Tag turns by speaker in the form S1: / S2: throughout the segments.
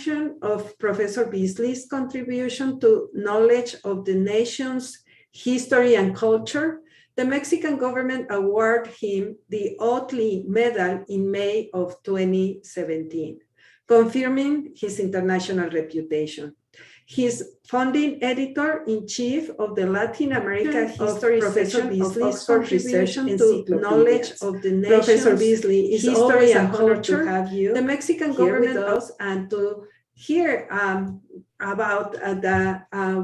S1: recognition of Professor Beezley's contribution to knowledge of the nation's history and culture, the Mexican government awarded him the Oatley Medal in May of 2017, confirming his international reputation. His founding editor-in-chief of the Latin America History section of Oxford Research to knowledge of the nation's Professor Beezley, is history and culture. To have you the Mexican government with us and to hear about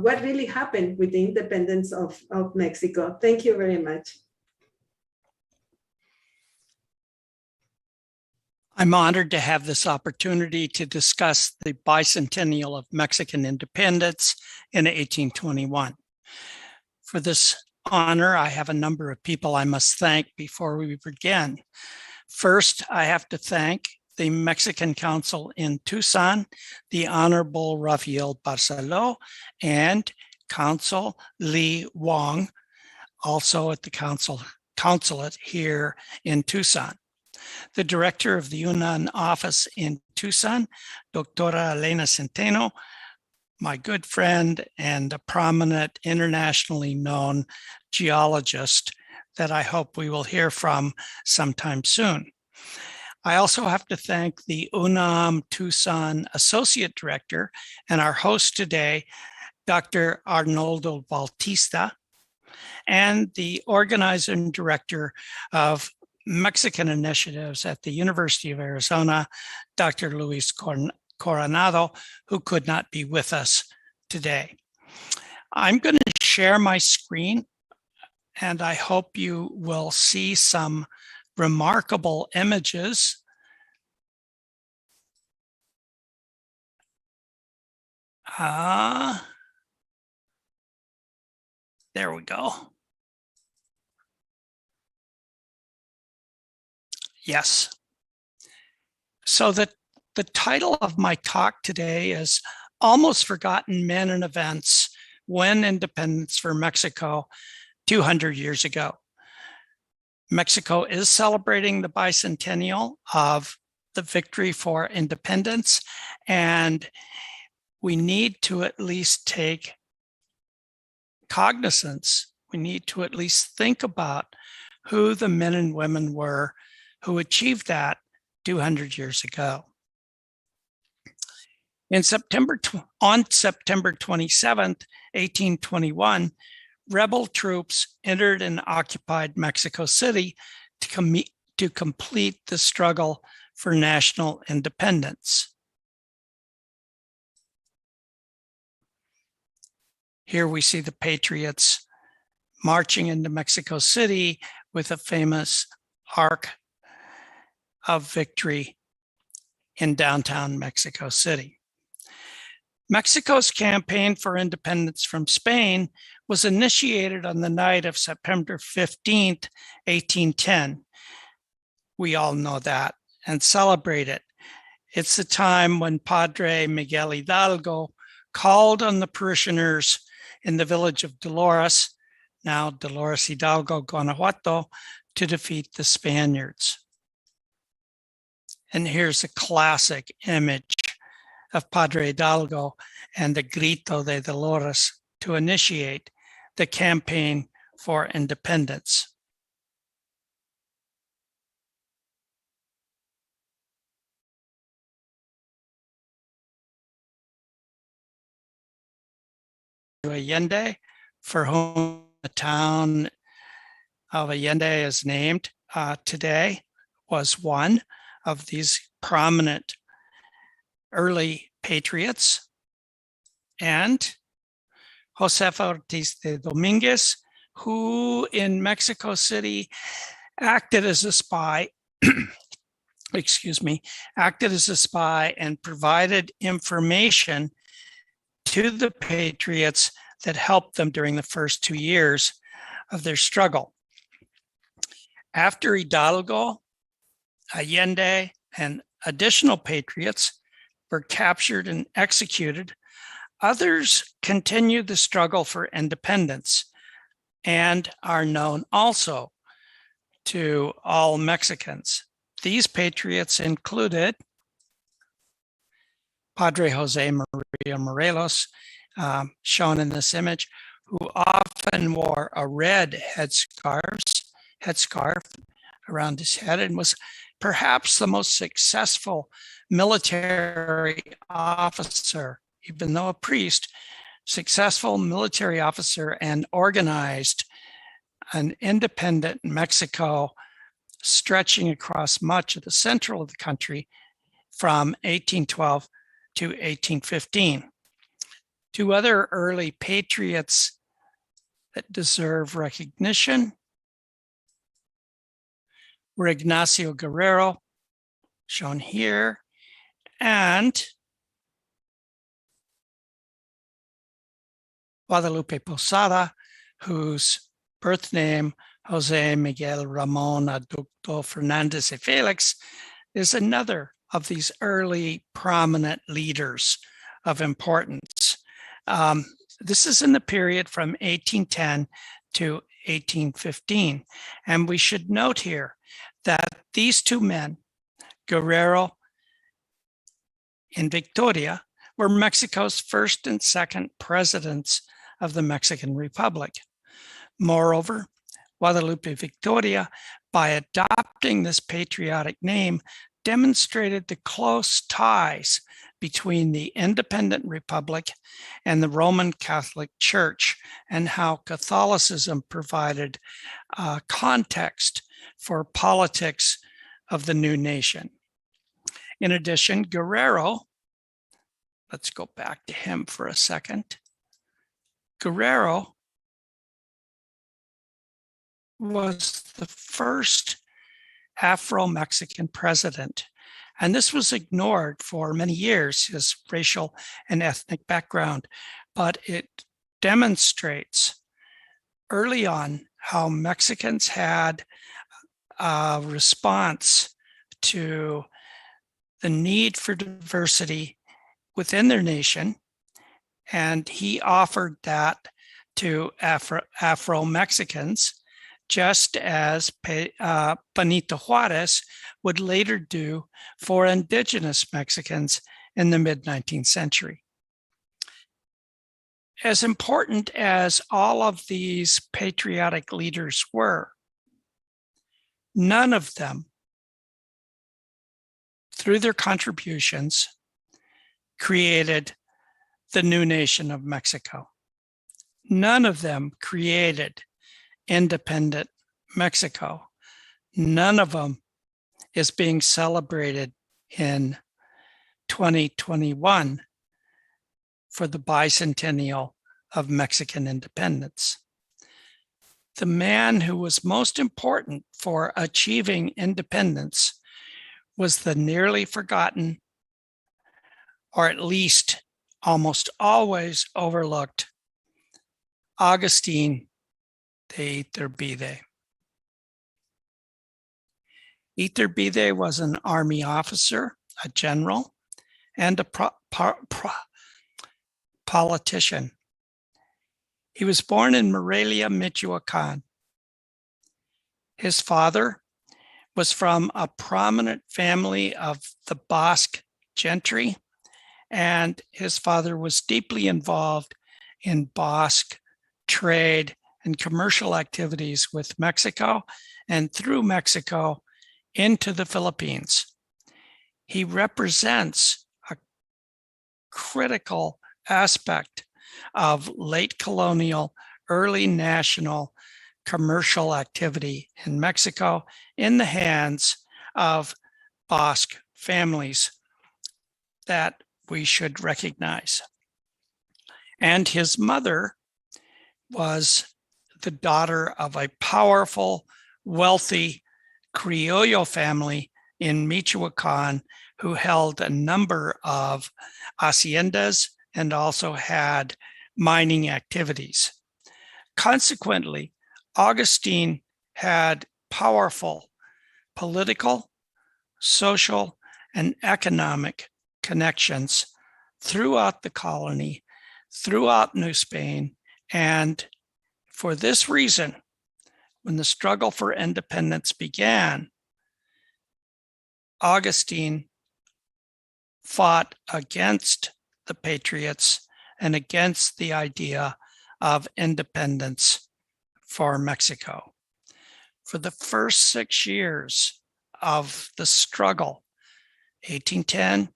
S1: what really happened with the independence of Mexico. Thank you very much.
S2: I'm honored to have this opportunity to discuss the bicentennial of Mexican independence in 1821. For this honor, I have a number of people I must thank before we begin. First, I have to thank the Mexican Council in Tucson, the Honorable Rafael Barceló, and Consul Li Wong, also at the consulate here in Tucson. The director of the UNAM office in Tucson, Doctora Elena Centeno, my good friend and a prominent internationally known geologist that I hope we will hear from sometime soon. I also have to thank the UNAM Tucson Associate Director and our host today, Dr. Arnoldo Bautista, and the organizer and director of Mexican initiatives at the University of Arizona, Dr. Luis Coronado, who could not be with us today. I'm going to share my screen, and I hope you will see some remarkable images. There we go. Yes. So the title of my talk today is Almost Forgotten Men and Events When Independence for Mexico 200 years ago. Mexico is celebrating the bicentennial of the victory for independence, and we need to at least take cognizance. We need to at least think about who the men and women were who achieved that 200 years ago. On September 27th, 1821, rebel troops entered and occupied Mexico City to complete the struggle for national independence. Here we see the patriots marching into Mexico City with a famous Arc of Victory in downtown Mexico City. Mexico's campaign for independence from Spain was initiated on the night of September 15th, 1810. We all know that and celebrate it. It's the time when Padre Miguel Hidalgo called on the parishioners in the village of Dolores, now Dolores Hidalgo, Guanajuato, to defeat the Spaniards. And here's a classic image of Padre Hidalgo and the Grito de Dolores to initiate the campaign for independence. Allende, for whom the town of Allende is named today, was one of these prominent early patriots, and Josefa Ortiz de Dominguez, who in Mexico City acted as a spy, acted as a spy and provided information to the patriots that helped them during the first 2 years of their struggle. After Hidalgo, Allende, and additional patriots were captured and executed, others continued the struggle for independence and are known also to all Mexicans. These patriots included Padre Jose Maria Morelos, shown in this image, who often wore a red headscarf around his head and was perhaps the most successful military officer, even though a priest, successful military officer, and organized an independent Mexico stretching across much of the central of the country from 1812 to 1815. Two other early patriots that deserve recognition were Ignacio Guerrero, shown here, and Guadalupe Posada, whose birth name, Jose Miguel Ramon Aducto Fernandez y Felix, is another of these early prominent leaders of importance. This is in the period from 1810 to 1815. And we should note here that these two men, Guerrero and Victoria, were Mexico's first and second presidents of the Mexican Republic. Moreover, Guadalupe Victoria, by adopting this patriotic name, demonstrated the close ties between the independent republic and the Roman Catholic Church, and how Catholicism provided context for politics of the new nation. In addition, Guerrero, let's go back to him for a second. Guerrero was the first Afro-Mexican president, and this was ignored for many years, his racial and ethnic background, but it demonstrates early on how Mexicans had a response to the need for diversity within their nation, and he offered that to Afro-Mexicans, just as Benito Juarez would later do for indigenous Mexicans in the mid-19th century. As important as all of these patriotic leaders were, none of them, through their contributions, created the new nation of Mexico. None of them created independent Mexico. None of them is being celebrated in 2021 for the bicentennial of Mexican independence. The man who was most important for achieving independence was the nearly forgotten, or at least almost always overlooked, Agustin de Iturbide. Iturbide was an army officer, a general, and a politician. He was born in Morelia, Michoacan. His father was from a prominent family of the Basque gentry, and his father was deeply involved in Basque trade and commercial activities with Mexico and through Mexico into the Philippines. He represents a critical aspect of late colonial, early national commercial activity in Mexico in the hands of Basque families that we should recognize. And his mother was the daughter of a powerful, wealthy Criollo family in Michoacan who held a number of haciendas and also had mining activities. Consequently, Augustine had powerful political, social, and economic connections throughout the colony, throughout New Spain, and for this reason, when the struggle for independence began, Augustine fought against the Patriots and against the idea of independence for Mexico. For the first 6 years of the struggle, 1810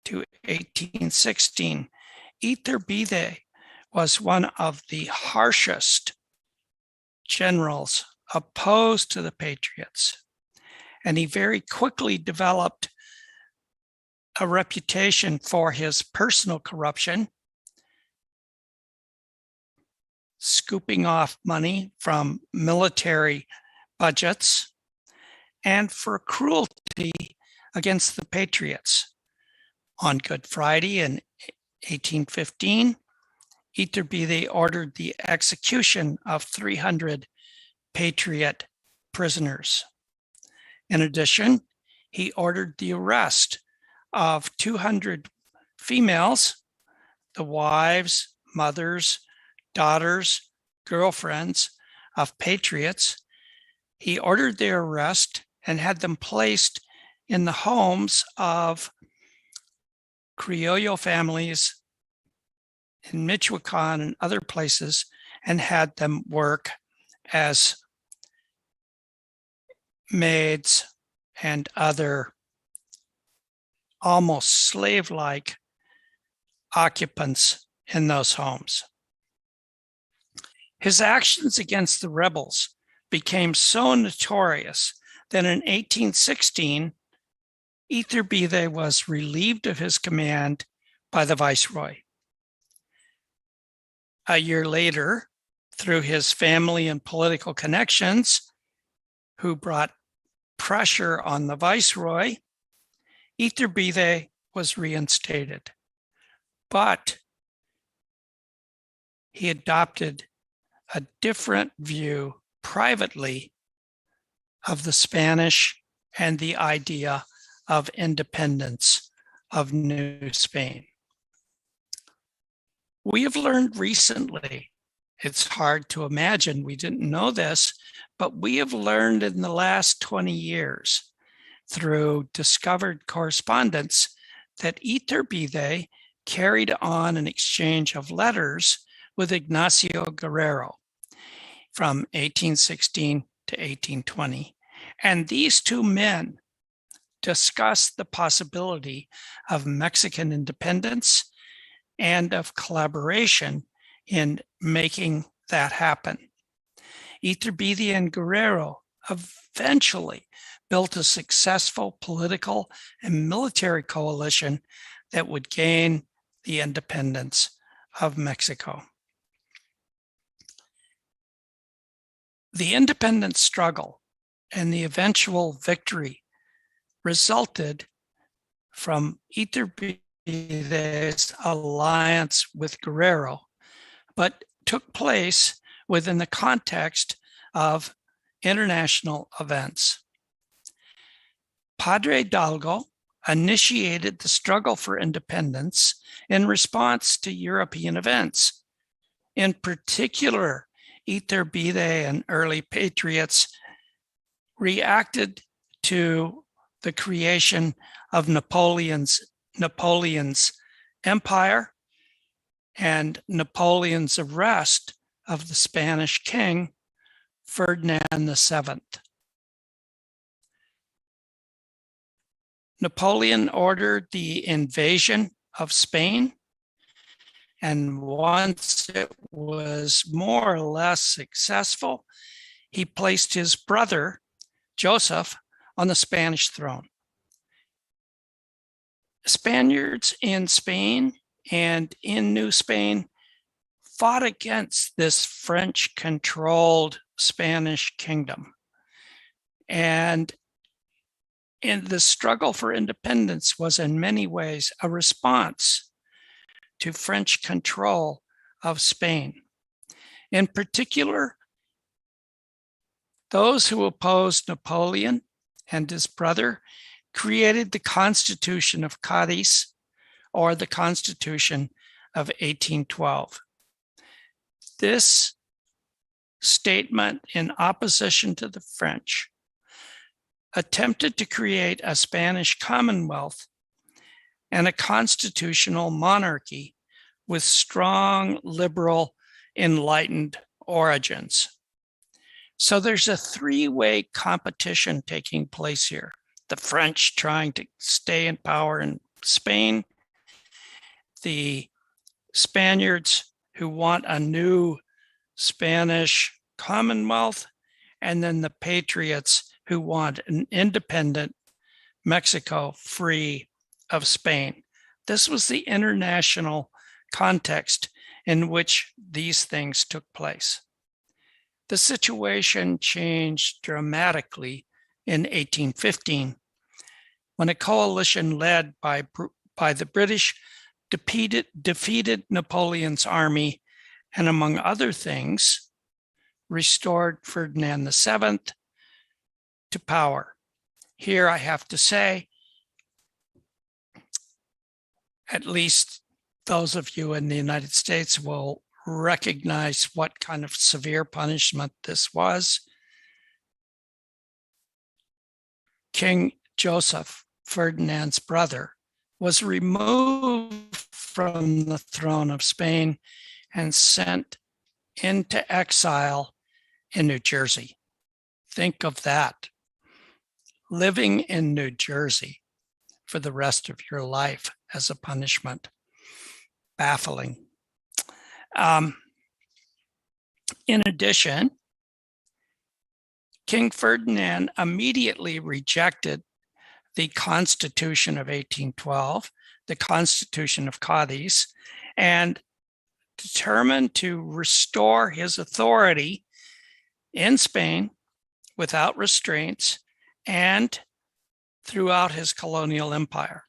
S2: to 1816, Iturbide was one of the harshest generals opposed to the Patriots. And he very quickly developed a reputation for his personal corruption, scooping off money from military budgets, and for cruelty against the Patriots. On Good Friday in 1815, Iturbide ordered the execution of 300 Patriot prisoners. In addition, he ordered the arrest of 200 females, the wives, mothers, daughters, girlfriends of Patriots. He ordered their arrest and had them placed in the homes of Criollo families in Michoacan and other places, and had them work as maids and other almost slave-like occupants in those homes. His actions against the rebels became so notorious that in 1816, Iturbide was relieved of his command by the viceroy. A year later, through his family and political connections, who brought pressure on the viceroy, Iturbide was reinstated. But he adopted a different view privately of the Spanish and the idea of independence of New Spain. We have learned recently, it's hard to imagine we didn't know this, but we have learned in the last 20 years through discovered correspondence that Iturbide carried on an exchange of letters with Ignacio Guerrero from 1816 to 1820. And these two men discussed the possibility of Mexican independence and of collaboration in making that happen. Iturbide and Guerrero eventually built a successful political and military coalition that would gain the independence of Mexico. The independence struggle and the eventual victory resulted from Iturbide's alliance with Guerrero, but took place within the context of international events. Padre Hidalgo initiated the struggle for independence in response to European events. In particular, Iturbide and early patriots reacted to the creation of Napoleon's empire and Napoleon's arrest of the Spanish king, Ferdinand VII. Napoleon ordered the invasion of Spain, and once it was more or less successful, he placed his brother, Joseph, on the Spanish throne. Spaniards in Spain and in New Spain fought against this French-controlled Spanish kingdom. And the struggle for independence was in many ways a response to French control of Spain. In particular, those who opposed Napoleon and his brother created the Constitution of Cadiz, or the Constitution of 1812. This statement, in opposition to the French, attempted to create a Spanish Commonwealth and a constitutional monarchy with strong liberal enlightened origins. So there's a three-way competition taking place here. The French trying to stay in power in Spain, the Spaniards who want a new Spanish Commonwealth, and then the Patriots who want an independent Mexico free of Spain. This was the international context in which these things took place. The situation changed dramatically in 1815 when a coalition led by the British defeated Napoleon's army and, among other things, restored Ferdinand VII to power. Here I have to say, at least those of you in the United States will recognize what kind of severe punishment this was. King Joseph, Ferdinand's brother, was removed from the throne of Spain and sent into exile in New Jersey. Think of that. Living in New Jersey for the rest of your life as a punishment. Baffling. In addition, King Ferdinand immediately rejected the Constitution of 1812, the Constitution of Cadiz, and determined to restore his authority in Spain without restraints and throughout his colonial empire.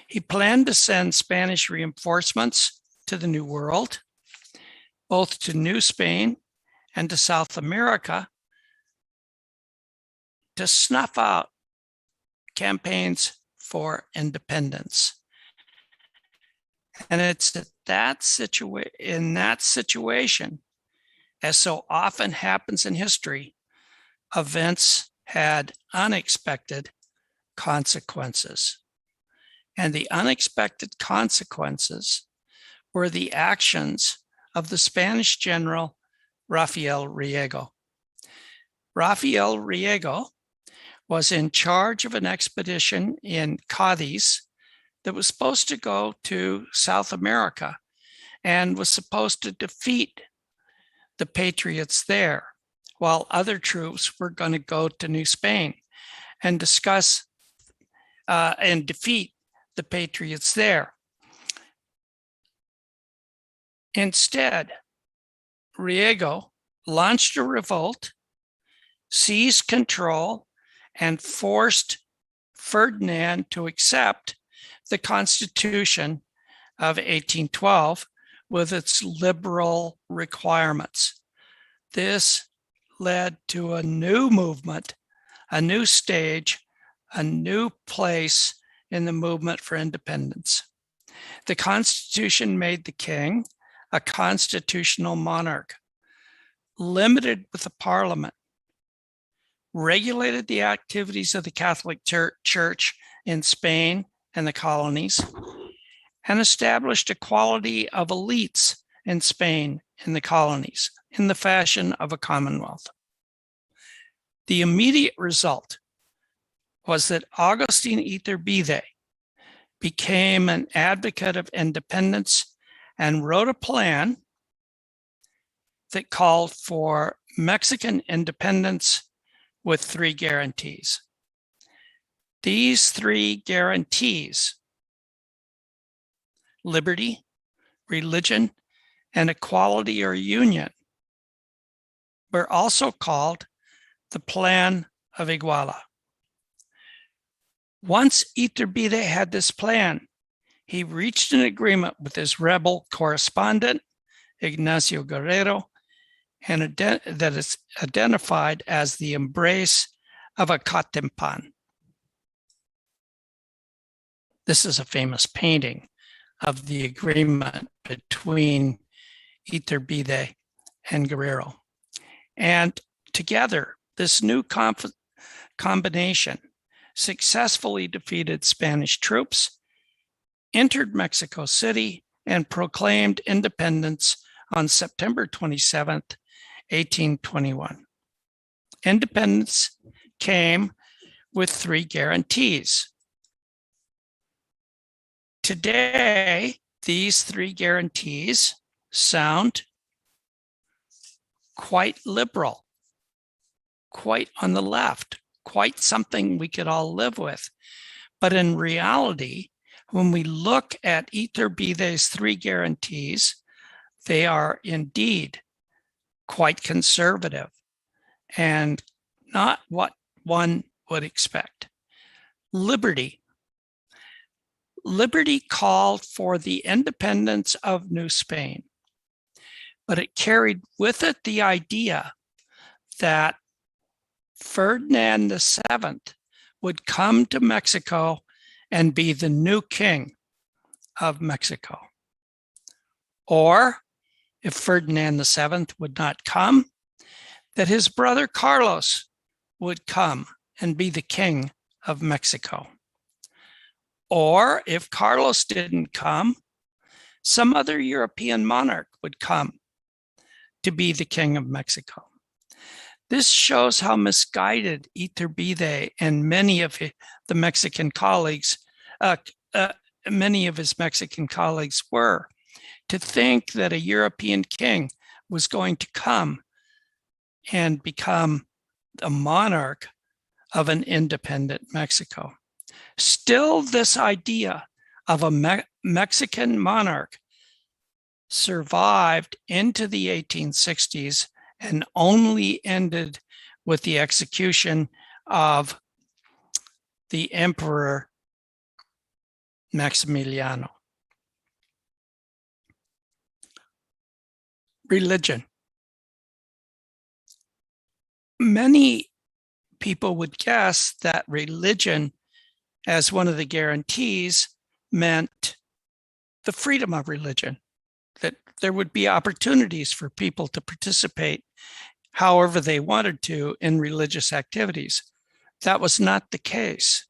S2: He planned to send Spanish reinforcements to the New World, both to New Spain and to South America, to snuff out campaigns for independence. And it's in that situation, as so often happens in history, events had unexpected consequences. And the unexpected consequences were the actions of the Spanish general Rafael Riego. Rafael Riego was in charge of an expedition in Cadiz that was supposed to go to South America and was supposed to defeat the Patriots there, while other troops were going to go to New Spain and discuss and defeat the Patriots there. Instead, Riego launched a revolt, seized control, and forced Ferdinand to accept the Constitution of 1812 with its liberal requirements. This led to a new movement, a new stage, a new place in the movement for independence. The Constitution made the king a constitutional monarch, limited with a parliament, regulated the activities of the Catholic Church in Spain and the colonies, and established equality of elites in Spain and the colonies in the fashion of a commonwealth. The immediate result was that Agustin Iturbide became an advocate of independence and wrote a plan that called for Mexican independence with 3 guarantees. These 3 guarantees, liberty, religion, and equality or union, were also called the Plan of Iguala. Once Iturbide had this plan, he reached an agreement with his rebel correspondent, Ignacio Guerrero, and that is identified as the embrace of Acatempan. This is a famous painting of the agreement between Iturbide and Guerrero. And together, this new combination successfully defeated Spanish troops entered Mexico City and proclaimed independence on September 27th, 1821. Independence came with 3 guarantees. Today, these 3 guarantees sound quite liberal, quite on the left, quite something we could all live with. But in reality, when we look at Iturbides's 3 guarantees, they are indeed quite conservative and not what one would expect. Liberty. Liberty called for the independence of New Spain, but it carried with it the idea that Ferdinand VII would come to Mexico and be the new king of Mexico. Or, if Ferdinand VII would not come, that his brother Carlos would come and be the king of Mexico. Or, if Carlos didn't come, some other European monarch would come to be the king of Mexico. This shows how misguided Iturbide and many of the Mexican colleagues, many of his Mexican colleagues were, to think that a European king was going to come and become a monarch of an independent Mexico. Still, this idea of a Mexican monarch survived into the 1860s and only ended with the execution of the Emperor Maximiliano. Religion. Many people would guess that religion, as one of the guarantees, meant the freedom of religion, that there would be opportunities for people to participate however they wanted to in religious activities. That was not the case.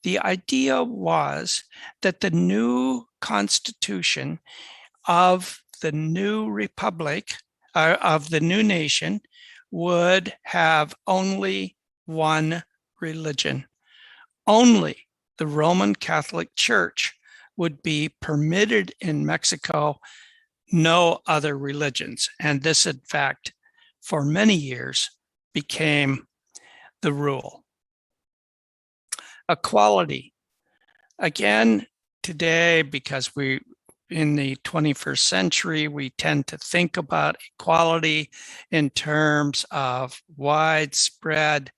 S2: The idea was that the new constitution of the new republic, of the new nation, would have only one religion. Only the Roman Catholic Church would be permitted in Mexico, no other religions. And this, in fact, for many years became the rule. Equality. Again, today, because in the 21st century, we tend to think about equality in terms of widespread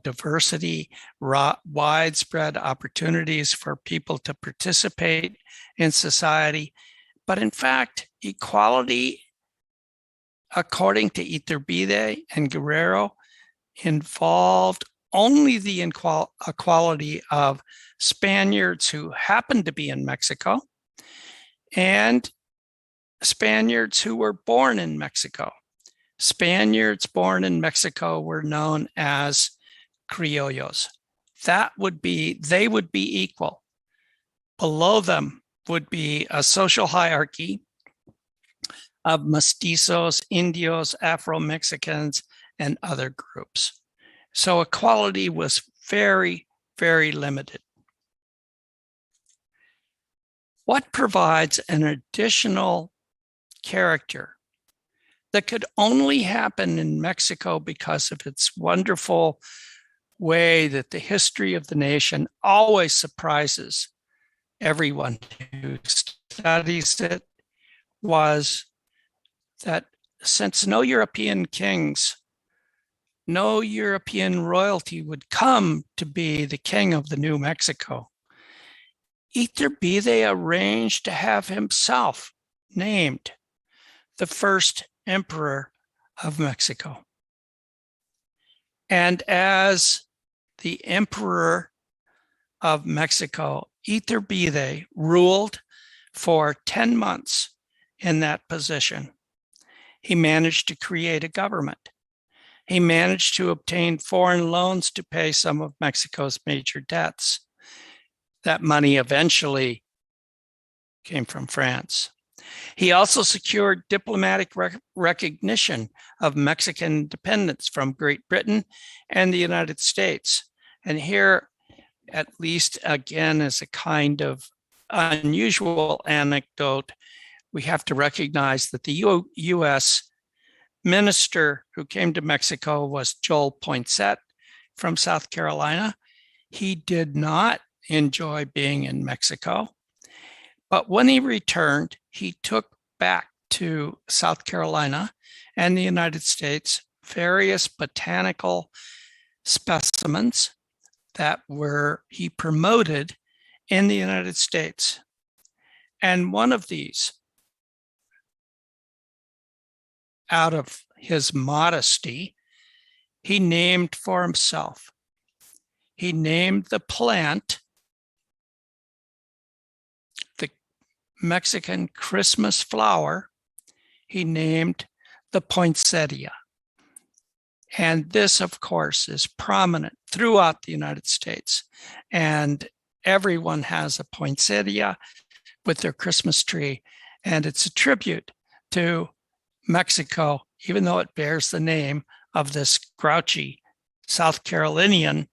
S2: diversity, widespread opportunities for people to participate in society. But in fact, equality, according to Iturbide and Guerrero, involved only the equality of Spaniards who happened to be in Mexico and Spaniards who were born in Mexico. Spaniards born in Mexico were known as criollos. They would be equal. Below them would be a social hierarchy of mestizos, Indios, Afro-Mexicans, and other groups. So equality was very, very limited. What provides an additional character that could only happen in Mexico because of its wonderful way that the history of the nation always surprises everyone who studies it, was that since no European kings, no European royalty would come to be the king of the new Mexico, Iturbide arranged to have himself named the first emperor of Mexico. And as the emperor of Mexico, Iturbide ruled for 10 months in that position. He managed to create a government. He managed to obtain foreign loans to pay some of Mexico's major debts. That money eventually came from France. He also secured diplomatic recognition of Mexican independence from Great Britain and the United States. And here, at least again, as a kind of unusual anecdote, we have to recognize that the U.S. minister who came to Mexico was Joel Poinsett from South Carolina. He did not enjoy being in Mexico, but when he returned, he took back to South Carolina and the United States various botanical specimens that he promoted in the United States. And one of these, out of his modesty, he named for himself. He named the plant the Mexican Christmas flower. He named the poinsettia. And this, of course, is prominent throughout the United States. And everyone has a poinsettia with their Christmas tree. And it's a tribute to Mexico, even though it bears the name of this grouchy South Carolinian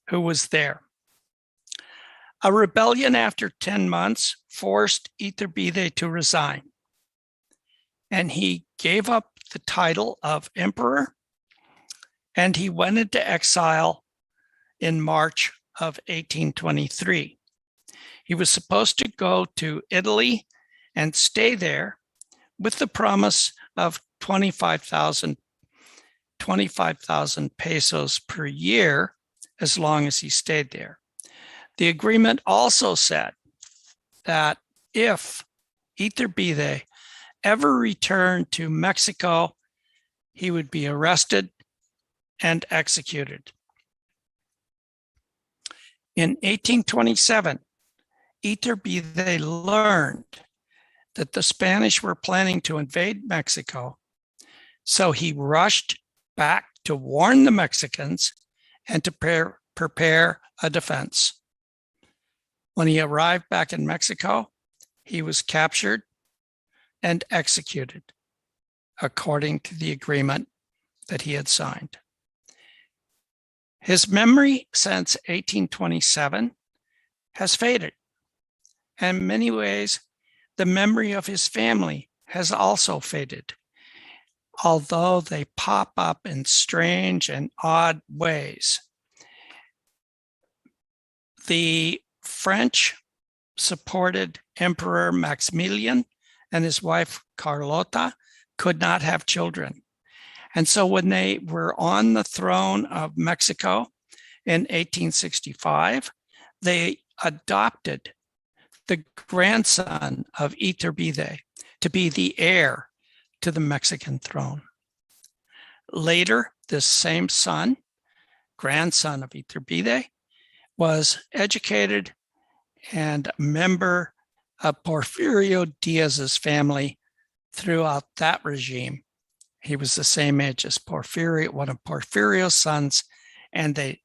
S2: who was there. A rebellion after 10 months forced Iturbide to resign. And he gave up the title of emperor, and he went into exile in March of 1823. He was supposed to go to Italy and stay there with the promise of 25,000 pesos per year as long as he stayed there. The agreement also said that if Iturbide ever returned to Mexico, he would be arrested and executed. In 1827, Iturbide learned that the Spanish were planning to invade Mexico, so he rushed back to warn the Mexicans and to prepare a defense. When he arrived back in Mexico, he was captured and executed according to the agreement that he had signed. His memory since 1827 has faded. And in many ways, the memory of his family has also faded, although they pop up in strange and odd ways. The French supported Emperor Maximilian and his wife Carlota could not have children. And so when they were on the throne of Mexico in 1865, they adopted the grandson of Iturbide to be the heir to the Mexican throne. Later, this same son, grandson of Iturbide, was educated and a member of Porfirio Diaz's family throughout that regime. He was the same age as Porfirio, one of Porfirio's sons, and they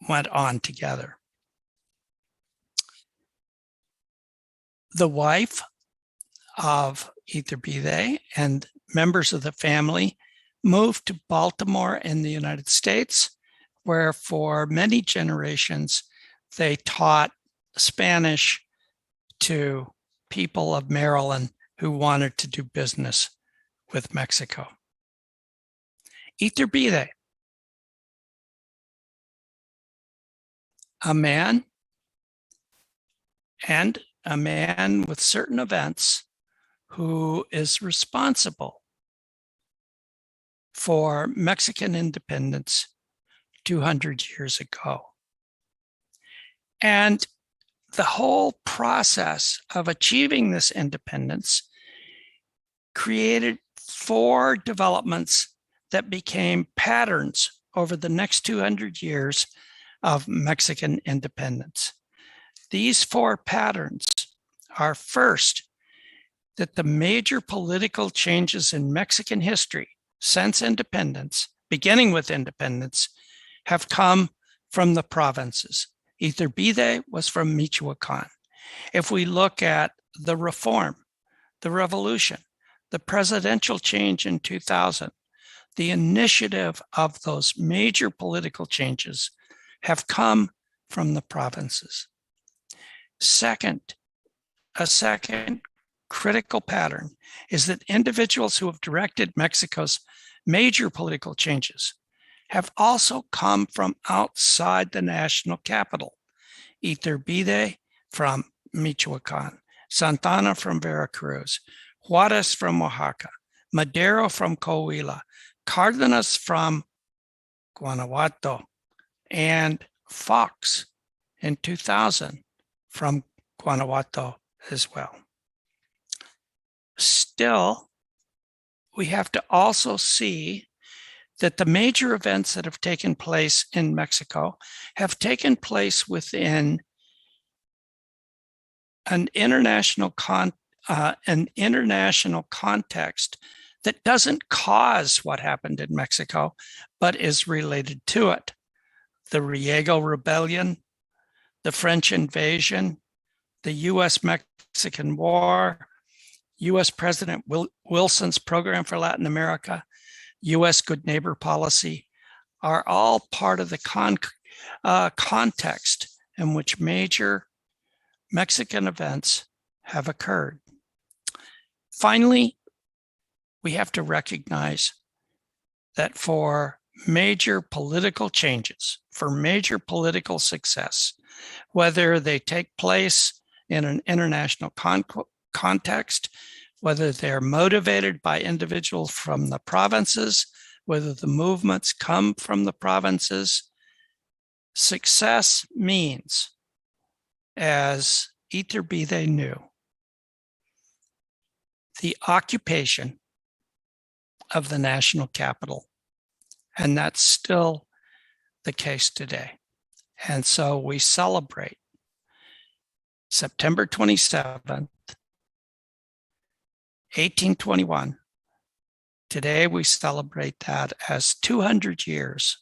S2: went on together. The wife of Iturbide and members of the family moved to Baltimore in the United States, where for many generations they taught Spanish to people of Maryland who wanted to do business with Mexico. Iturbide, a man with certain events who is responsible for Mexican independence 200 years ago. And the whole process of achieving this independence created 4 developments that became patterns over the next 200 years of Mexican independence. These 4 patterns are, first, that the major political changes in Mexican history since independence, beginning with independence, have come from the provinces. Iturbide was from Michoacan. If we look at the reform, the revolution, the presidential change in 2000, the initiative of those major political changes have come from the provinces. A second critical pattern is that individuals who have directed Mexico's major political changes have also come from outside the national capital. Iturbide from Michoacan, Santana from Veracruz, Juarez from Oaxaca, Madero from Coahuila, Cárdenas from Guanajuato, and Fox in 2000 from Guanajuato as well. Still, we have to also see that the major events that have taken place in Mexico have taken place within an international context that doesn't cause what happened in Mexico, but is related to it. The Riego Rebellion, the French invasion, the US-Mexican War, US President Wilson's program for Latin America, US Good Neighbor policy are all part of the context in which major Mexican events have occurred. Finally, we have to recognize that for major political changes, for major political success, whether they take place in an international context, whether they're motivated by individuals from the provinces, whether the movements come from the provinces, success means, as Iturbide knew, the occupation of the national capital. And that's still the case today. And so we celebrate September 27th, 1821. Today we celebrate that as 200 years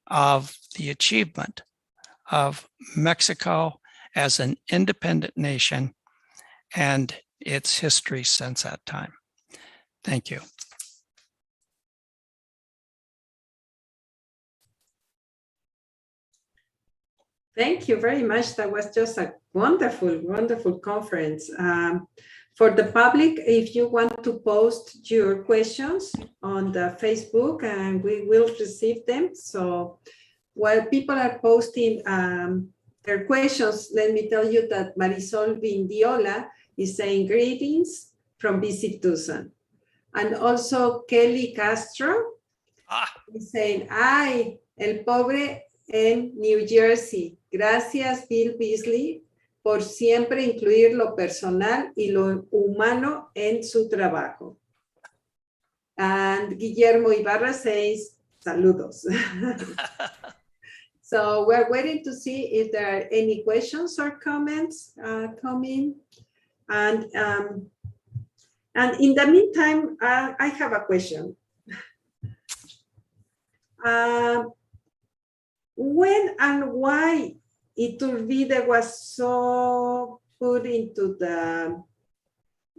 S2: of the achievement of Mexico as an independent nation and its history since that time. Thank you.
S1: Thank you very much. That was just a wonderful, wonderful conference. For the public, if you want to post your questions on the Facebook, and we will receive them. So while people are posting their questions, let me tell you that Marisol Vindiola is saying greetings from BC Tucson. And also Kelly Castro is saying, ay, el pobre en New Jersey. Gracias, Bill Beezley, por siempre incluir lo personal y lo humano en su trabajo. And Guillermo Ibarra says, saludos. So we're waiting to see if there are any questions or comments coming. And in the meantime, I have a question. When and why Iturbide was so put into the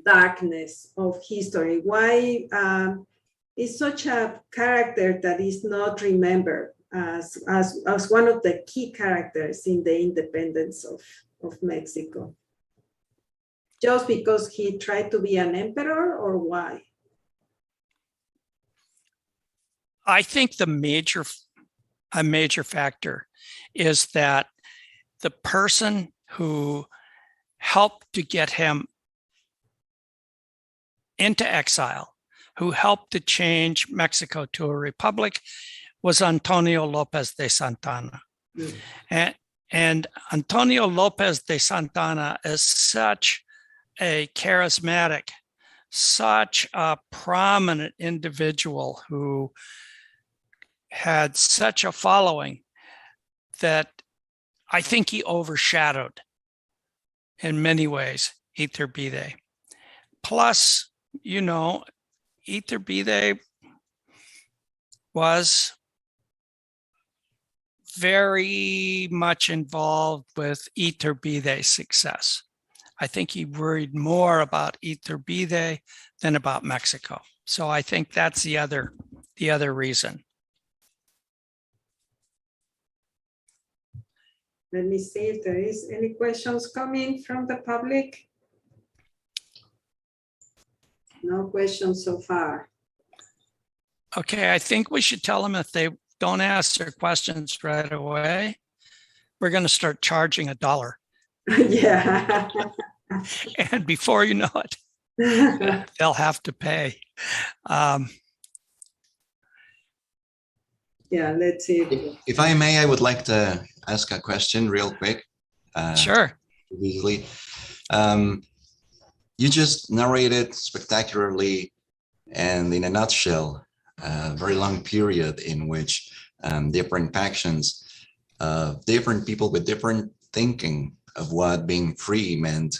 S1: darkness of history? Why is such a character that is not remembered as one of the key characters in the independence of Mexico? Just because he tried to be an emperor, or why?
S2: I think a major factor is that the person who helped to get him into exile, who helped to change Mexico to a republic, was Antonio López de Santana. Mm. And Antonio López de Santana is such a charismatic, such a prominent individual who had such a following that I think he overshadowed in many ways Iturbide. Plus, you know, Iturbide was very much involved with Iturbide's success. I think he worried more about Iturbide than about Mexico. So I think that's the other reason.
S1: Let me see if there is any questions coming from the public. No questions so far.
S2: Okay, I think we should tell them if they don't ask their questions right away, we're going to start charging $1.
S1: Yeah.
S2: And before you know it, they'll have to pay.
S1: Yeah, let's see.
S3: If I may, I would like to ask a question real quick.
S2: Sure.
S3: Beezley. You just narrated spectacularly and in a nutshell, a very long period in which different factions, different people with different thinking of what being free meant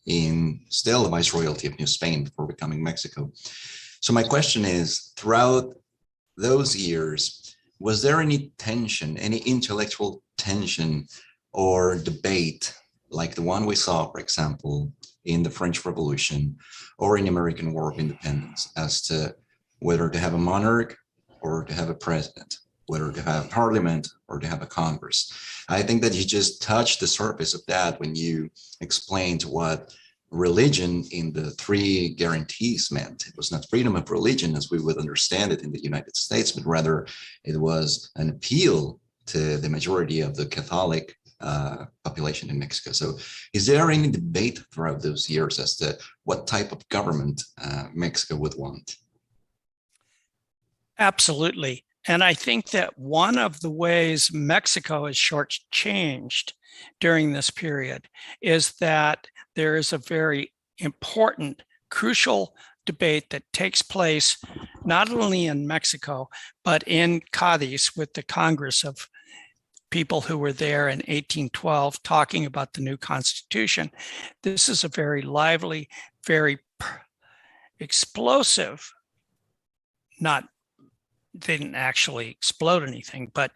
S3: in still the Viceroyalty of New Spain before becoming Mexico. So my question is, throughout those years, was there any tension, any intellectual tension or debate like the one we saw, for example, in the French Revolution or in the American War of Independence as to whether to have a monarch or to have a president, whether to have parliament or to have a Congress? I think that you just touched the surface of that when you explained what religion in the three guarantees meant. It was not freedom of religion as we would understand it in the United States, but rather it was an appeal to the majority of the Catholic population in Mexico. So is there any debate throughout those years as to what type of government Mexico would want?
S2: Absolutely. And I think that one of the ways Mexico is shortchanged during this period is that there is a very important, crucial debate that takes place not only in Mexico, but in Cadiz with the Congress of people who were there in 1812 talking about the new Constitution. This is a very lively, very explosive, they didn't actually explode anything, but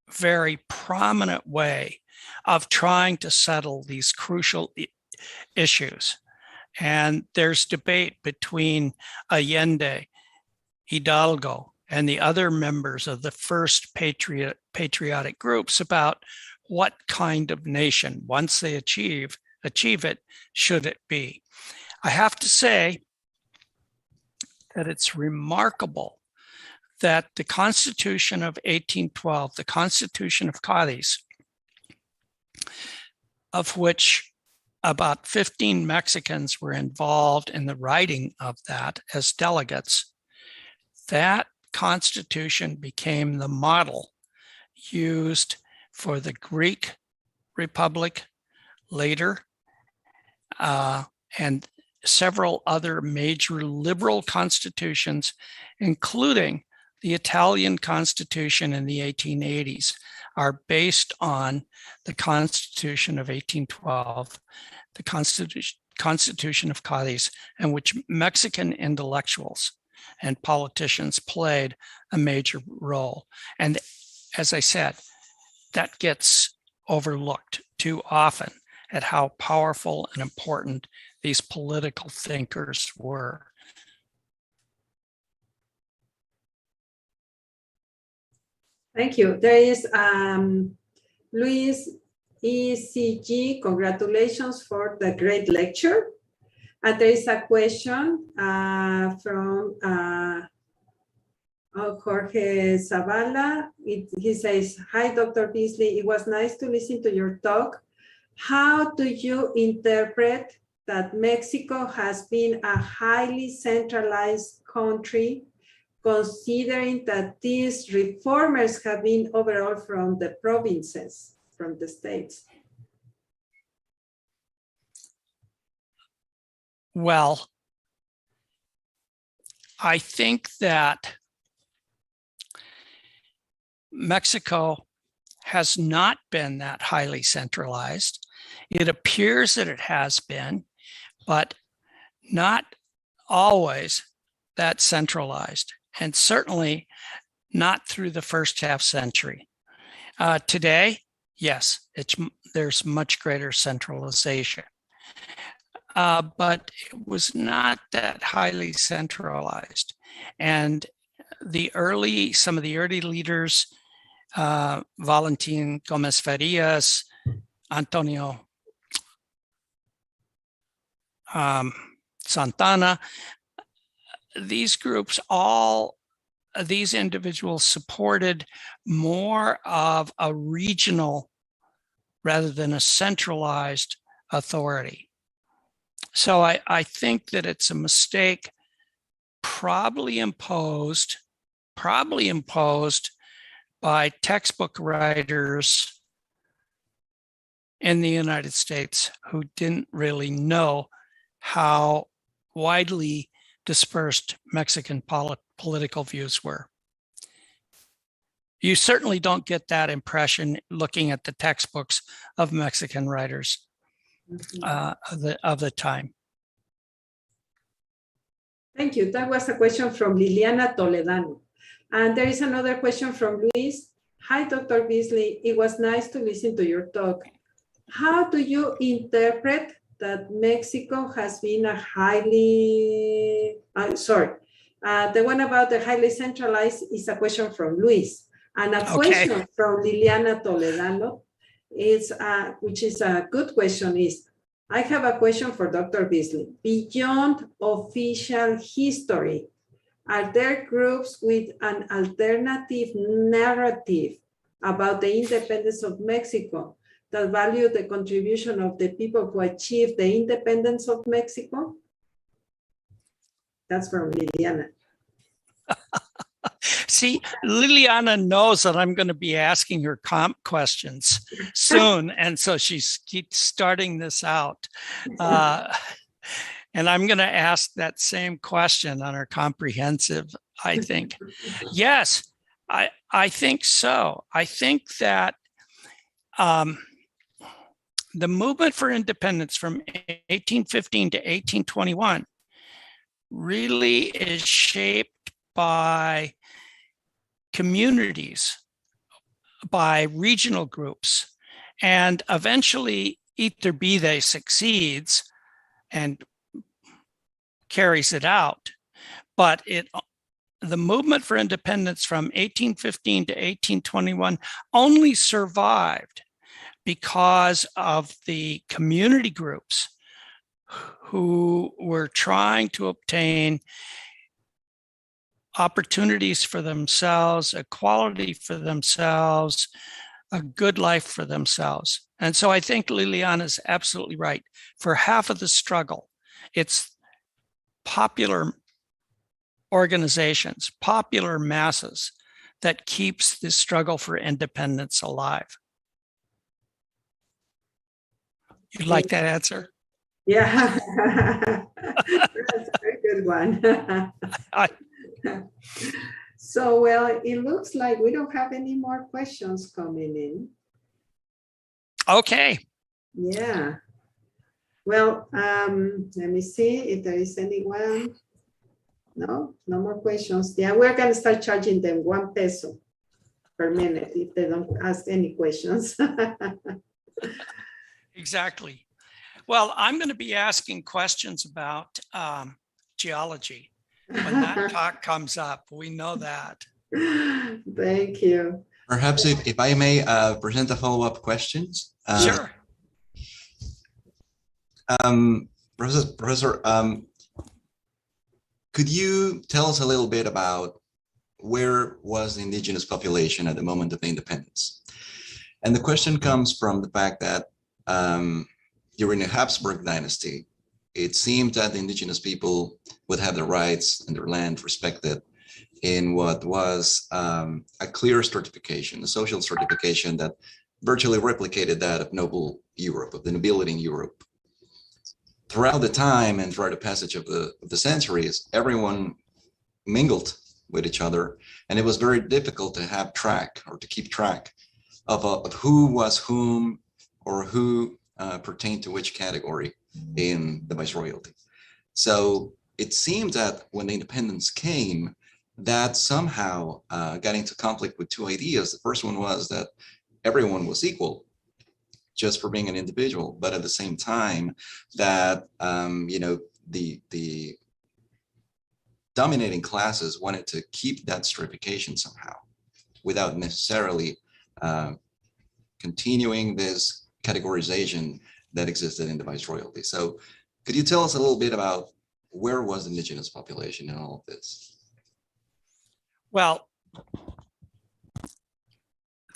S2: very prominent way of trying to settle these crucial issues. And there's debate between Allende, Hidalgo, and the other members of the first patriotic groups about what kind of nation, once they achieve it, should it be. I have to say that it's remarkable that the Constitution of 1812, the Constitution of Cadiz, of which about 15 Mexicans were involved in the writing of that as delegates, that Constitution became the model used for the Greek Republic later, and several other major liberal constitutions, including the Italian Constitution in the 1880s, are based on the Constitution of 1812, the Constitution of Cadiz, in which Mexican intellectuals and politicians played a major role. And as I said, that gets overlooked too often at how powerful and important these political thinkers were.
S1: Thank you. There is Luis ECG, congratulations for the great lecture. And there is a question from Jorge Zavala. He says, hi, Dr. Beezley. It was nice to listen to your talk. How do you interpret that Mexico has been a highly centralized country, considering that these reformers have been overall from the provinces, from the states?
S2: Well, I think that Mexico has not been that highly centralized. It appears that it has been, but not always that centralized, and certainly not through the first half century. Today, yes, there's much greater centralization. but it was not that highly centralized. And some of the early leaders, Valentin Gomez Farias, Antonio Santana, these groups, these individuals supported more of a regional rather than a centralized authority. So I think that it's a mistake probably imposed by textbook writers in the United States who didn't really know how widely dispersed Mexican political views were. You certainly don't get that impression looking at the textbooks of Mexican writers of the time.
S1: Thank you. That was a question from Liliana Toledano. And there is another question from Luis. Hi, Dr. Beezley. It was nice to listen to your talk. How do you interpret that Mexico has been a highly, the one about the highly centralized is a question from Luis. And a question from Liliana Toledano, which is a good question, is, I have a question for Dr. Beezley. Beyond official history, are there groups with an alternative narrative about the independence of Mexico that value the contribution of the people who achieved the independence of Mexico? That's from Liliana.
S2: See, Liliana knows that I'm going to be asking her comp questions soon. And so she keeps starting this out. And I'm going to ask that same question on her comprehensive, I think. Yes, I think so. I think that the movement for independence from 1815 to 1821 really is shaped by communities, by regional groups, and eventually Iturbide succeeds and carries it out. But the movement for independence from 1815 to 1821 only survived because of the community groups who were trying to obtain opportunities for themselves, equality for themselves, a good life for themselves. And so I think Liliana is absolutely right. For half of the struggle, it's popular organizations, popular masses that keeps this struggle for independence alive. You like that answer?
S1: Yeah, that's a very good one. So, well, it looks like we don't have any more questions coming in.
S2: Okay.
S1: Yeah. Well, let me see if there is anyone. No more questions. Yeah, we're going to start charging them 1 peso per minute if they don't ask any questions.
S2: Exactly. Well, I'm going to be asking questions about geology when that talk comes up. We know that.
S1: Thank you.
S3: Perhaps if I may present a follow-up questions.
S2: Sure.
S3: Professor, could you tell us a little bit about where was the indigenous population at the moment of independence? And the question comes from the fact that during the Habsburg dynasty, it seemed that the indigenous people would have their rights and their land respected in what was a clear stratification, a social stratification that virtually replicated that of noble Europe, of the nobility in Europe. Throughout the time and throughout the passage of the centuries, everyone mingled with each other, and it was very difficult to have track or to keep track of who was whom or who pertained to which category in the viceroyalty. So it seemed that when the independence came, that somehow got into conflict with 2 ideas. The first one was that everyone was equal, just for being an individual, but at the same time that, the dominating classes wanted to keep that stratification somehow without necessarily continuing this categorization that existed in the viceroyalty. So could you tell us a little bit about where was the indigenous population in all of this?
S2: Well,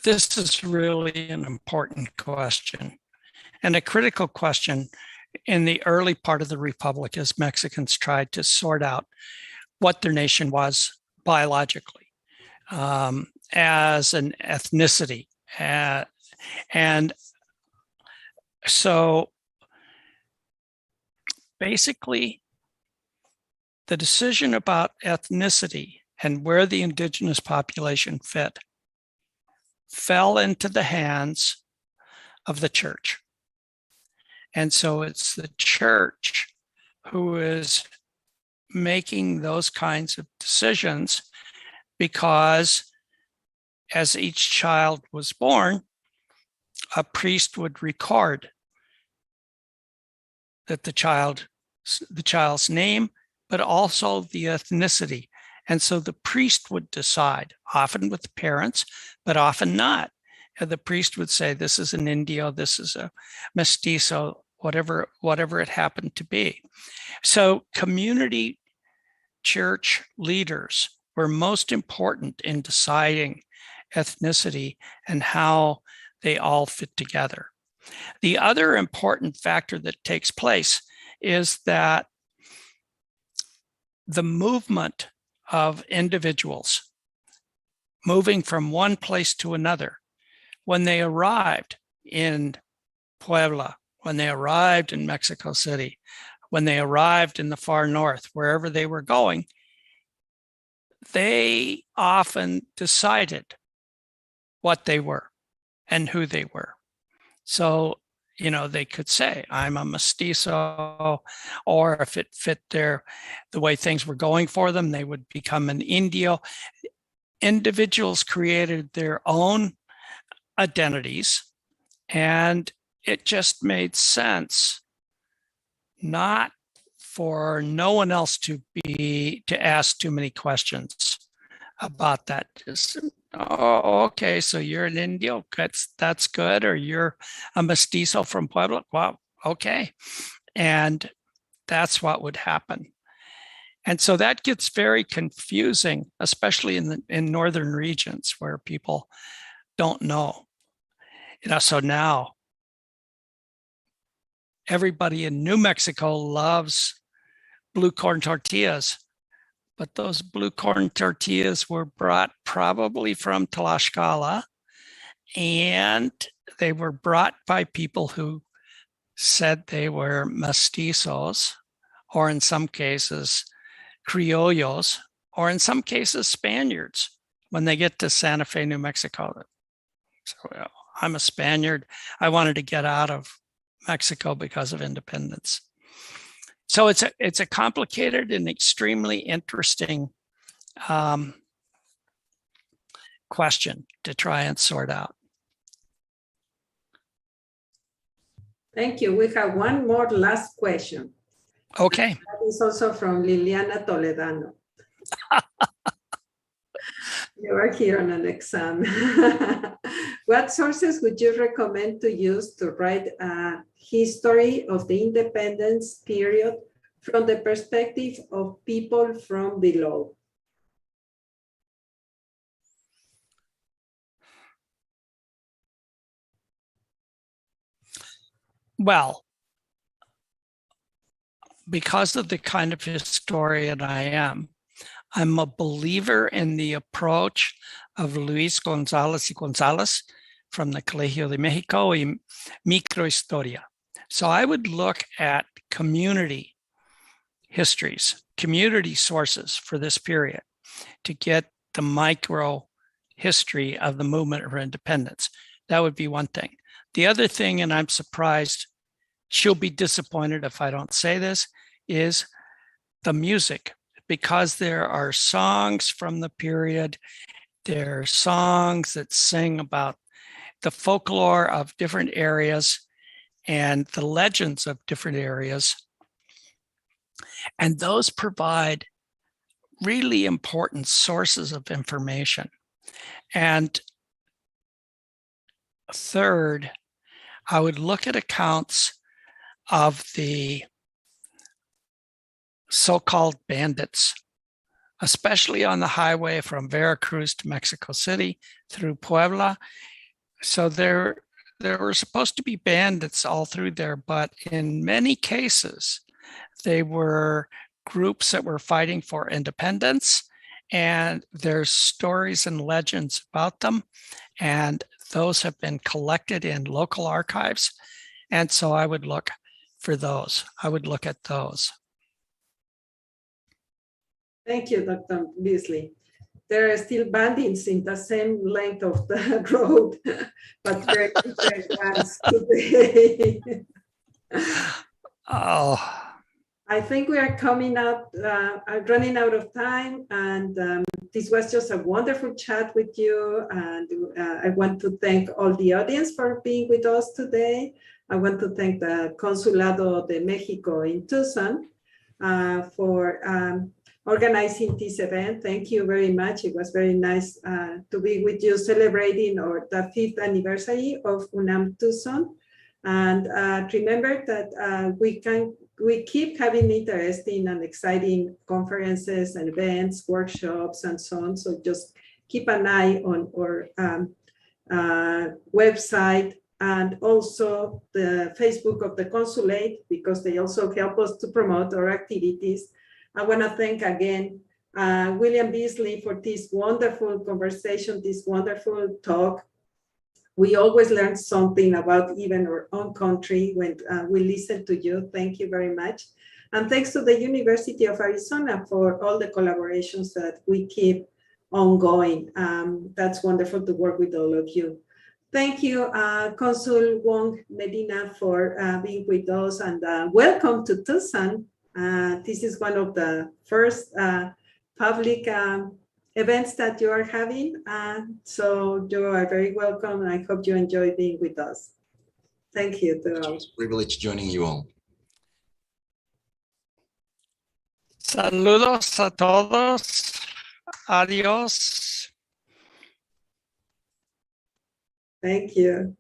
S2: this is really an important question and a critical question in the early part of the Republic as Mexicans tried to sort out what their nation was biologically, as an ethnicity. And so basically, the decision about ethnicity and where the indigenous population fit fell into the hands of the church. And so it's the church who is making those kinds of decisions, because as each child was born, a priest would record that the child's name, but also the ethnicity. And so the priest would decide, often with the parents, but often not. And the priest would say, this is an Indio, this is a mestizo, whatever it happened to be. So community church leaders were most important in deciding ethnicity and how they all fit together. The other important factor that takes place is that the movement of individuals moving from one place to another, when they arrived in Puebla, when they arrived in Mexico City, when they arrived in the far north, wherever they were going, they often decided what they were and who they were. So, they could say, I'm a mestizo, or if it fit the way things were going for them, they would become an Indio. Individuals created their own identities, and it just made sense not for no one else to ask too many questions about that. Just, oh, okay, so you're an Indio, that's good, or you're a mestizo from Puebla, well, okay. And that's what would happen. And so that gets very confusing, especially in northern regions where people don't know. So now everybody in New Mexico loves blue corn tortillas, but those blue corn tortillas were brought probably from Tlaxcala, and they were brought by people who said they were mestizos, or in some cases, criollos, or in some cases, Spaniards when they get to Santa Fe, New Mexico. So I'm a Spaniard. I wanted to get out of Mexico because of independence. So it's a complicated and extremely interesting question to try and sort out.
S1: Thank you. We have one more last question.
S2: Okay.
S1: That is also from Liliana Toledano. You are here on an exam. What sources would you recommend to use to write a history of the independence period from the perspective of people from below?
S2: Well, because of the kind of historian I am, I'm a believer in the approach of Luis González y González from the Colegio de Mexico y Microhistoria. So I would look at community histories, community sources for this period to get the micro history of the movement of independence. That would be one thing. The other thing, and I'm surprised, she'll be disappointed if I don't say this, is the music, because there are songs from the period, there are songs that sing about the folklore of different areas and the legends of different areas. And those provide really important sources of information. And third, I would look at accounts of the so-called bandits, especially on the highway from Veracruz to Mexico City through Puebla. So there were supposed to be bandits all through there, but in many cases, they were groups that were fighting for independence, and there's stories and legends about them, and those have been collected in local archives. And so I would look for those. I would look at those.
S1: Thank you, Dr. Beezley. There are still bandits in the same length of the road, but very different ones today.
S2: Oh.
S1: I think we are coming up, running out of time, and this was just a wonderful chat with you. And I want to thank all the audience for being with us today. I want to thank the Consulado de Mexico in Tucson for organizing this event. Thank you very much. It was very nice to be with you celebrating the 5th anniversary of UNAM Tucson. And remember that we keep having interesting and exciting conferences and events, workshops, and so on. So just keep an eye on our website and also the Facebook of the Consulate, because they also help us to promote our activities. I want to thank again William Beezley for this wonderful conversation, this wonderful talk. We always learn something about even our own country when we listen to you. Thank you very much. And thanks to the University of Arizona for all the collaborations that we keep ongoing. That's wonderful to work with all of you. Thank you, Consul Wong Medina, for being with us, and welcome to Tucson. This is one of the first public events that you are having. So you are very welcome, and I hope you enjoy being with us. Thank you.
S3: It's a privilege joining you all.
S2: Saludos a todos. Adiós.
S1: Thank you.